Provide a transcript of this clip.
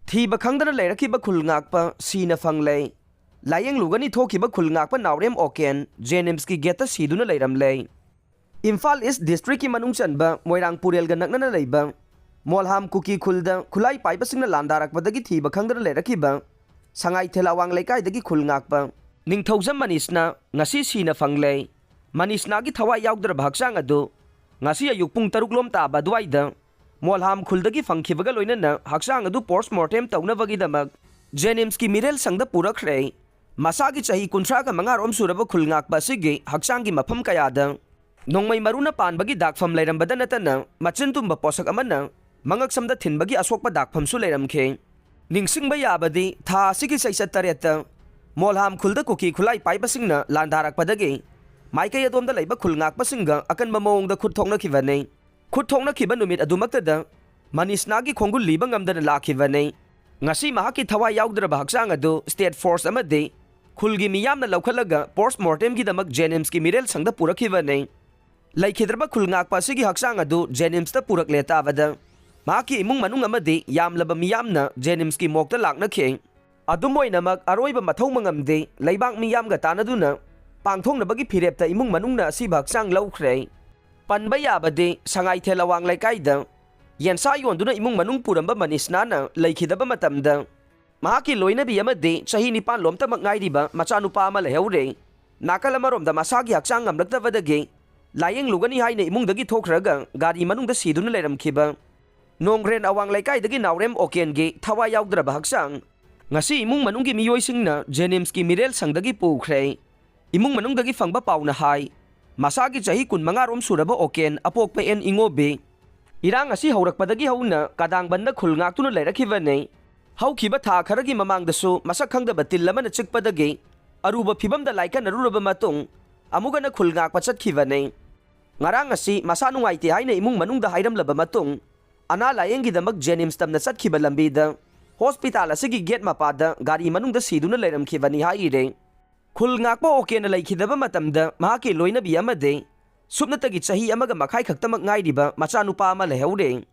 थीब खंगदना लेरखिबा खुलंगाकपा सीना फंगले lying लुगनी थोखिबा खुलंगाकपा नावरेम Oaken जेनिम्स की gate सीदुना लेरमले Imphal east district की मनुंग चनबा मोइरांग पुरेलगा नकनना लेबा मोलहाम कुकी खुलदा खुलाई पाइबसिंगना लांदारकपदगी थीब खंगदना लेरखिबा संगाई थेलावांग लेकाइदगी खुलंगाकपा निंगथौजम मनीषना ngasi सीना फंगले मनीषना की थवा याउदरबा हक्चांग अदु ngasi अयुक पुंग 6 लोम ताबा दुवाइदा मोलहाम खुलदगी फंखिबगा लोइनना हक्चांग अदु पोस्टमार्टम तौनबगीदमक जेनिम्स की मिरेल संगदा पुरखरे मसागी चाही 35 रोम सुरब खुलंगाकपा सिगी हक्चांग की मफम कयादा नोंगमै मरुना पानबगी दागफम लेरमबदा नतना मचिन तुम्बा पोसक अमना मंगक समदा थिनबगी असोकपा दागफमसु लेरमखे निंगसिंगबा याबदी था सिगी सैसत तरेता मोलहाम खुलदा कुकी खुलाई पाइबसिंगना लांदारकपदगी माइकई अदोमदा लैबा खुलंगाकपासिंगा अकनबा मओंगदा खुदथोंगनखिबने खुदथोंगनखिबा नुमित अदुमक्तदा मनीषनागी खोंगुल लीबा ngamdana लाखिबने ngasi mahaki thawai yaudraba hakchang adu state force amade khulgi miyamna laukhalaga postmortem gi damak jenims ki mirel sangda purakibane laikhidraba khulngak pasigi hakchang adu jenims ta purak leta bada mahaki imung manung amade yamlaba miyamna jenims ki mokta lakna khe adumoy namak aroiba mathau mangamde laibang miyam ga tanaduna pangthong nabagi phirepta imung manungna si hakchang laukhre panba yabade sangai thelawang laikaida yensa yonduna imung manung puramba manisnana laikhidaba matamda mahaki loinabi amade chahi nipan lomta mangairiba machanupa ama leheure nakalamaromda masagi hakchang ngamlaktavadage layeng lugani haine imungdagi thokraga gari manungda siduna leramkhiba nongren awang laikai naurem oken ge thawa yaugdraba hakchang ngasi imung manunggi miyoisingna jenims ki mirel sangdagi pukhre imung manungdagi fangba pauna hai masagi chahi 15 rom suraba oken apokpa en ingobe irang asi haurakpadagi hauna kadang banda khulngak lerakibane haukiba tha kharagi mamangdasu masak khangdaba tillamana chikpadagi aruba phibamda laika naruraba matung amugana khulngak pachatkibane ngarang asi masa nungaite haina imung manungda hairamlaba matung ana layengi damak jenims tamna chatkhiba lambida hospital asigi gate mapada gari manungda siduna leramkhibani haire khulngakpa okena laikhidaba matamda mahaki loinabi amade supnatagi chahi amaga makhai khaktamak ngairiba machanupa ama leheure